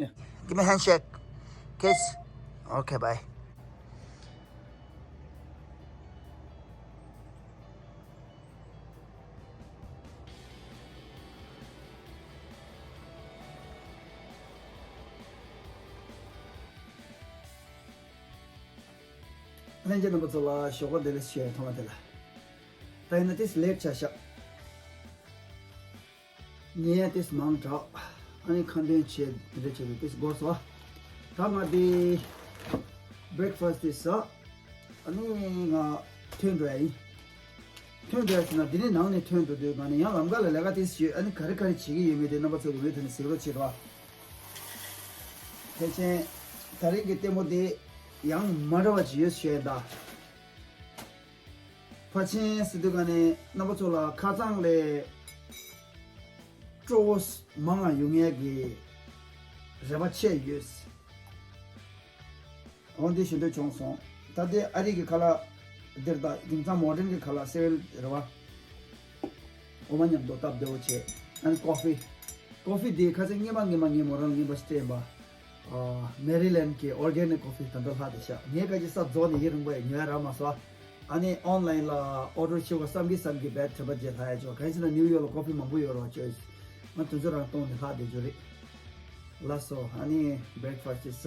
Yeah. Give me a handshake. Kiss. Okay, bye. 현재 넘어서 쇼거들 시에 통화들. 다이나 this lecture shop. Near this mountain. Ani convention direction this goes wa. Tama di breakfast is ani nga twin na dine na ne twin de gani ya lamga la ga this ani kare kare chigi yeme de na ba so de ne siro chiro. Teche tari gite mo de yang marawa ji sheda. Pachin sidugane na ba chola khazang le Tros manga yungegi rebache yus. On this into Johnson. Tade Arigi Kala Derda, Dinta modern Kala sale Rava Omanium dot up the oche and coffee. Coffee de Kazangimangi Moran Nibasteba, Maryland ki organic coffee Tando Hadisha. Nega just up zone here in way, Naramaswa. Any online order show some bad to budget high joke. I New York coffee Mabuyo or choice. Matuzura ton hadi juri lasso ani breakfast is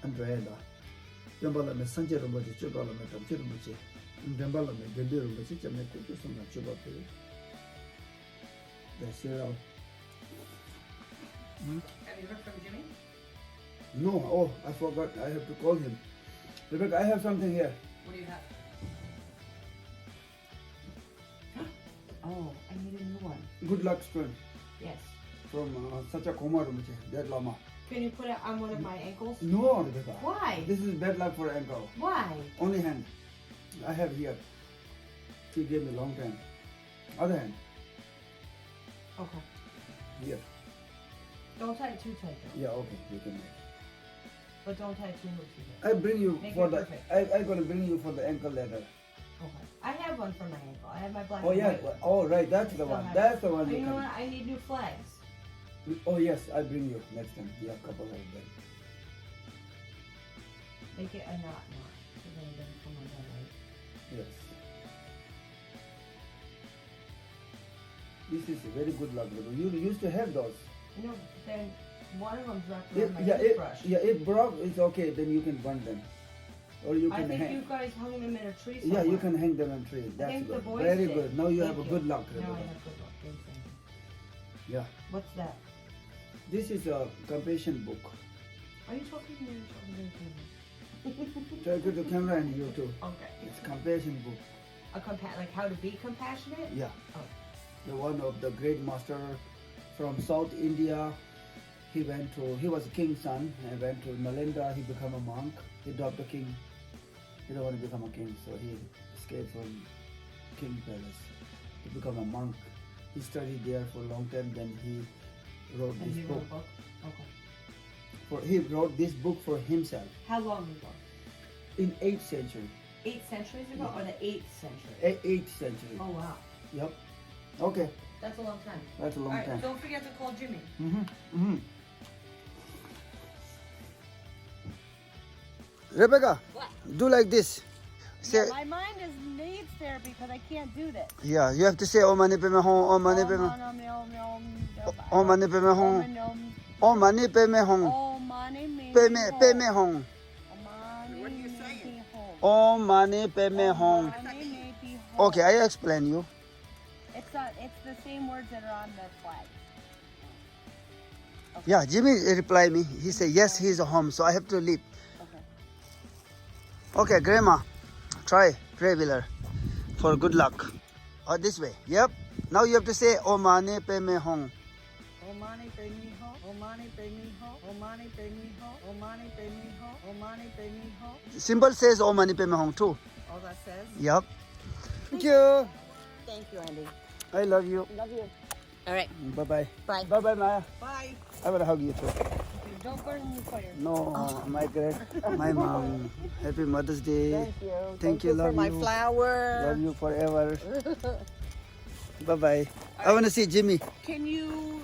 andreda jambala me sanje rumbo ji chubala me tam chiru muche jambala me gende rumbo ji chamne ku sumna chuba pe the cereal. Have you heard from Jimmy? No, oh I forgot, I have to call him. Rebecca, I have something here. What do you have? Oh, I need a new one. Good luck stone Yes. from such a coma muche dead lama. Can you put it on one of my ankles? No, Rebecca. Why? This is bad luck for ankle. Why? Only hand. I have here. She gave me long time. Other hand. Okay. Here. Don't tie it too tight though. Yeah, okay. You can make. But don't tie it too much I either. bring you Make for it the. perfect. I gonna bring you for the ankle leather. Okay. I have one for my ankle. I have my black Oh and yeah. white one. Oh right. That's I the still one. have That's it. the one Oh, you you know can. what? I need new flags. Oh yes. I bring you next time. Yeah, couple of them. Make it a knot. So then it doesn't come undone, right? Yes. This is a very good luck. You used to have those. No, then one of them's wrapped around my Yeah. toothbrush. If broke, it's okay. Then you can burn them, or you I can think hang. you guys hung them in a tree Yeah, somewhere. you can hang them on tree. That's think the good. boys Very did. good. Now you Thank have a you. good luck. Now I Rebecca. have good luck. Thanks, Andy. Yeah. What's that? This is a compassion book. Are you talking to me or talking to me? Try to the camera and you too. Okay. It's compassion book. Like how to be compassionate? Yeah. Oh. The one of the great master from South India. He was a king's son and went to Nalanda. He became a monk. He dropped the king. He don't want to become a king, so he escaped from king palace. He became a monk. He studied there for a long time. Then he wrote And this you book. wrote a book? Okay. He wrote this book for himself How long ago? in 8th century. 8 centuries ago or the 8th century? 8th century. Oh, wow. Yep. Okay. That's a long time. That's a long All right, time. don't forget to call Jimmy. Rebecca, What? do like this. Say, My mind needs therapy because I can't do this. yeah, you have to say, "Oh mani pe me hong, oh mani pe me, oh mani pe me hong, oh mani pe me hong, pe me hong, What are you saying? oh mani pe me hong." Okay, I explain you. It's the same words that are on the flag. Yeah, Jimmy replied me. He said yes, he's home, so I have to leave. Okay. Okay, Grandma, try pray wheeler for good luck. Or this way. Yep. Now you have to say, "Oh mani pe me hong." Oh money pay me ho. Oh money pay me ho. Oh money pay me ho. Oh money pay me ho. Oh money pay me ho. Symbol says, "Oh mani pe me hong" too. All that says. Yep. Thank you. Thank you, Andy. I love you. Love you. All right. Bye bye. Bye. Bye bye, Maya. Bye. I will hug you too. Don't burn the fire. No, my mom. Happy Mother's Day. Thank you. Thank you, love for my you. flower. Love you forever. Bye bye. I want to see Jimmy. Can you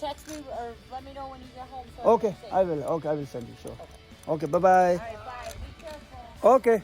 text me or let me know when you get home. So Okay, I I will. Okay, I will send you. Sure. Okay, bye bye. All right, bye. Be careful. Okay.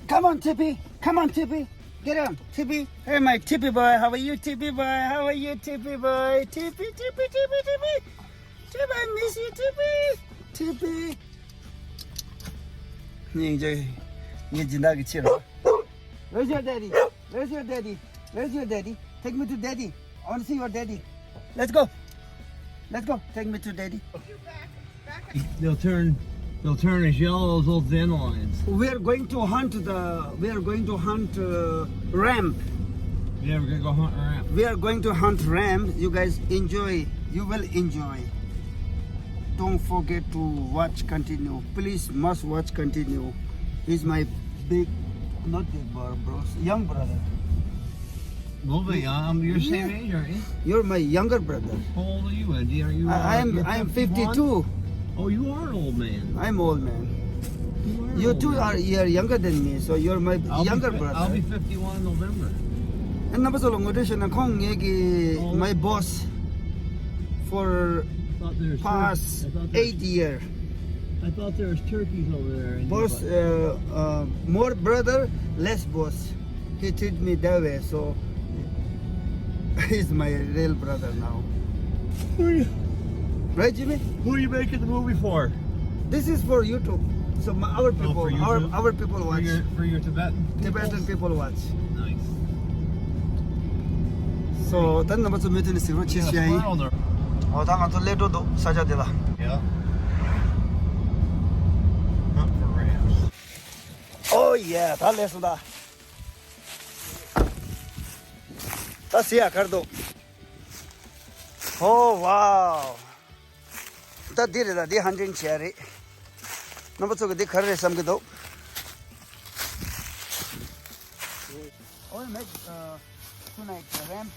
Come on, Tippy. Come on, Tippy. Get on, Tippy. Hey, my Tippy boy. How are you, Tippy boy? How are you, Tippy boy? Tippy, Tippy, Tippy, Tippy. Tippy, I miss you, Tippy. Tippy. Where's your daddy? Where's your daddy? Where's your daddy? Take me to daddy. I want to see your daddy. Let's go. Let's go. Take me to daddy. They'll turn as yellow as those dandelions. We are going to hunt ram. Yeah, we're gonna go hunt around. We are going to hunt ram. You guys enjoy. You will enjoy. Don't forget to watch continue. Please must watch continue. He's my not big brother, bros, young brother. A little bit young. You're the same age, aren't you? You're my younger brother. How old are you, Andy? Are you? I'm 52. Oh, you are an old man. I'm old man. You You an two old are man. younger than me, so you're my younger brother. I'll be 51 in November. And number so long my boss for I thought there was past 8 years. I thought there was turkeys over there. Boss, more brother, less boss. He treat me that way, so he's my real brother now. Right, Jimmy? Who are you making the movie for? This is for YouTube. So our people, for YouTube? our people watch. For your Tibetan. Tibetan people watch. Nice. So then number two meeting is Yeah, squirrel there. Oh, tanga to ledo do saja dela. Yeah. Hunt for rams. Oh yeah, ta leso da. Ta siya kar do. Oh wow. Ta dire da di hunting cherry. Number two di khar re sam ke do. Oh, make tonight ramp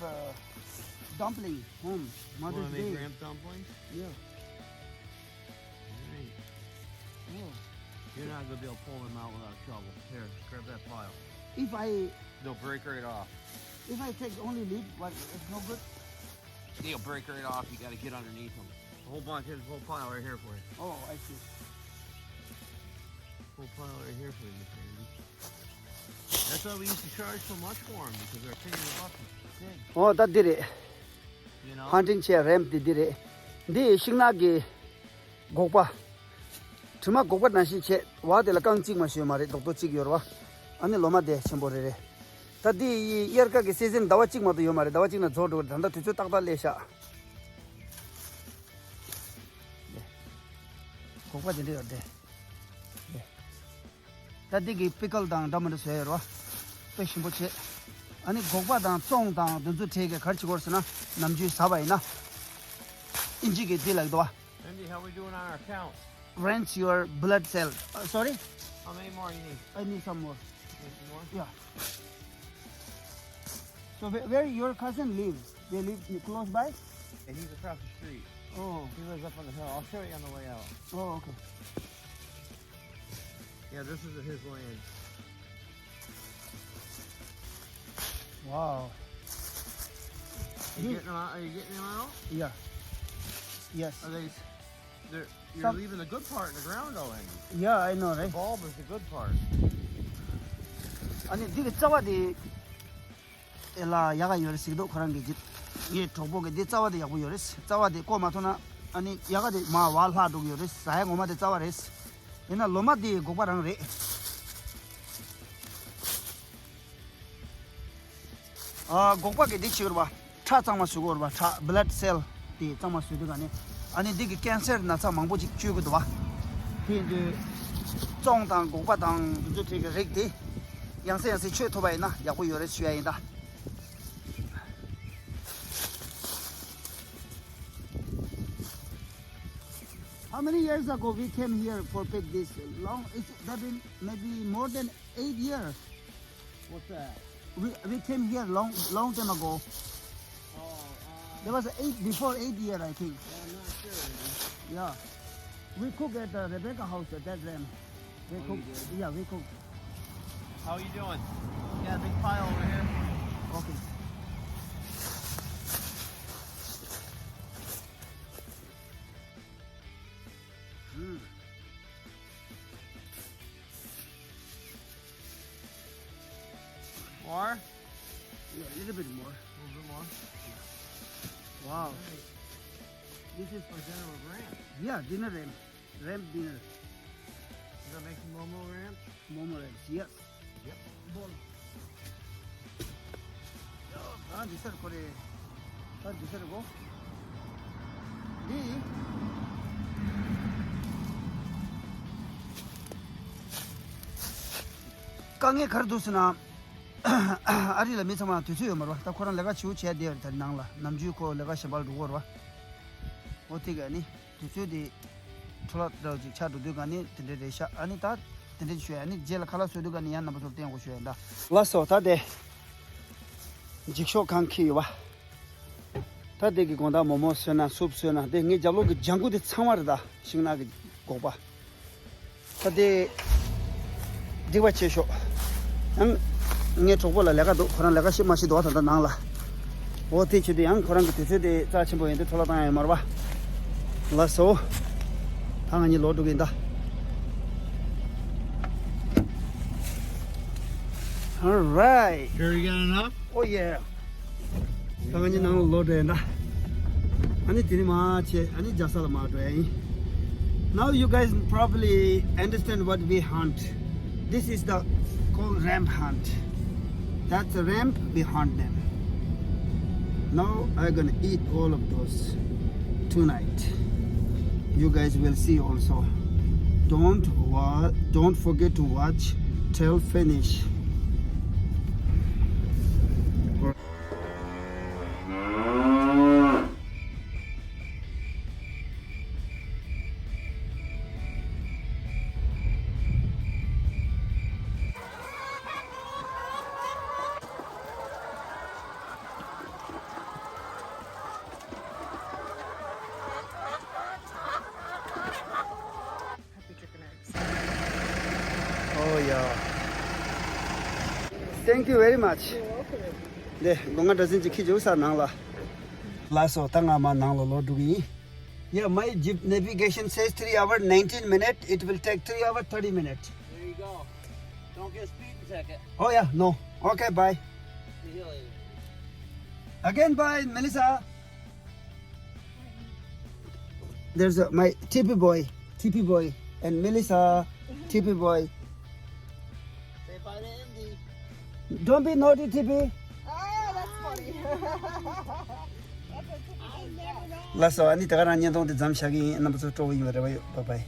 dumpling. Mother's Want to make Day. ramp dumplings? Yeah. Alright. Oh. You're not gonna be able to pull them out without a shovel. Here, just grab that pile. If They'll break right off. I take only lead, what it's no good. They'll break right off. You gotta get underneath them. A whole bunch. Here's a whole pile right here for you. Oh, I see. Whole pile right here for you, Mr. Andy. That's why we used to charge so much for them, because they're paying the buck big. Oh, that did it. You know? Hunting chair ramp did it. Di shingnagi gopa. Tuma gopa nasi che wa de la kang ching ma shi ma re dok to chig yorwa. Ani loma de chembore re. Tadi year ka ke season dawa ching ma to yo ma re dawa ching na zod do dhanda tu chu tak da le sha. Gopa de de. Tadi gi pickle dang dam de se yorwa. Pe shimbo che. 아니 고바당 쫑당 dunzu take karchi course na namju sabai na inji ge de lag do Andy, how we doing on our count? rents your blood cell sorry How many more you need? I need some more Need some more? yeah so where your cousin lives they live close by And he's across the street. oh He lives up on the hill. I'll show you on the way out. oh okay Yeah, this is his land. wow Are you getting them out? Are you getting them out? yeah yes Are they? You're Some- leaving the good part in the ground, though, Andy. yeah I know The right bulb is the good part. 아니 디게 짜와디 엘라 야가 요르시도 그런 게 이 도보게 디 짜와디 야고 요르스 짜와디 꼬마토나 아니 야가디 마 wal하도 요르스 사야 고마데 짜와레스 이나 로마디 고바랑 레 고바게 디치르 봐 차장마 수고르 봐차 블러드 셀디 장마 수도 가네 아니 디게 캔서 나차 망보지 쥐고도 봐 이제 中当古巴当就这个热的，养生是缺头白呢，也会有人学的。How many years ago we came here for pick this? Long? It's that been maybe more than 8 years. What's that? We came here long time ago. Oh, There was 8 year I think. I'm not sure. Yeah. We cook at Rebecca house at that time. We Oh, cook. you did? Yeah, we cook. How you doing? Got a big pile over here. Okay. More? Yeah, a little bit more. A little bit more. Wow. Nice. This is For dinner with ramp. yeah dinner ramp. Ramp dinner. You gonna make some Momo ramp? Momo ramps. Yes. Yep. Ah, this is for a. This is go. Di. 강에 가르도스나 아리라 미사마 두수요 말와 다 코란 내가 치우치야 되어 단낭라 남주코 내가 샤발 두고와 어떻게 아니 두수디 툴라다지 차도 되가니 텐데레샤 아니 다 텐데슈 아니 젤 칼라스 되가니 야 나부터 땡고 쉬어다 라서 다데 직쇼 칸키와 다데기 건다 모모스나 숲스나 데니 잡로기 장구데 참마르다 싱나기 고바 다데 디와체쇼 nghe chụp qua là lấy cái đồ, còn lấy cái ship machine đồ thật năng là, ô thì chỉ đi ăn, còn cái thứ gì ra chim bồi thì thôi là tao mà ba, là số, thằng anh lột được cái đó, alright, Sure you got enough? oh yeah, thằng anh năng lột được đó, anh thì mà chơi, anh just là mà rồi, now you guys probably understand what we hunt, this is the called ramp hunt. That's a ramp behind them. Now I'm gonna eat all of those tonight. You guys will see also. Don't forget to watch till finish. Happy chicken eggs. Oh yeah. Thank you very much. You're welcome. 네, 공간 도진 지키 조사 나라. 라서 땅아마 나로 로두기. Yeah, my jeep navigation says 3 hours 19 minutes. It will take 3 hours 30 minutes. There you go. Don't get a speeding ticket. Oh yeah, no. Okay, bye. See you later. Again, bye, Melissa. There's my TP boy, and Melissa, TP boy. Say bye to Indy. Don't be naughty, TP. Oh, that's funny. Lasso, I need to run your don't jump shaggy and I'm so bye bye.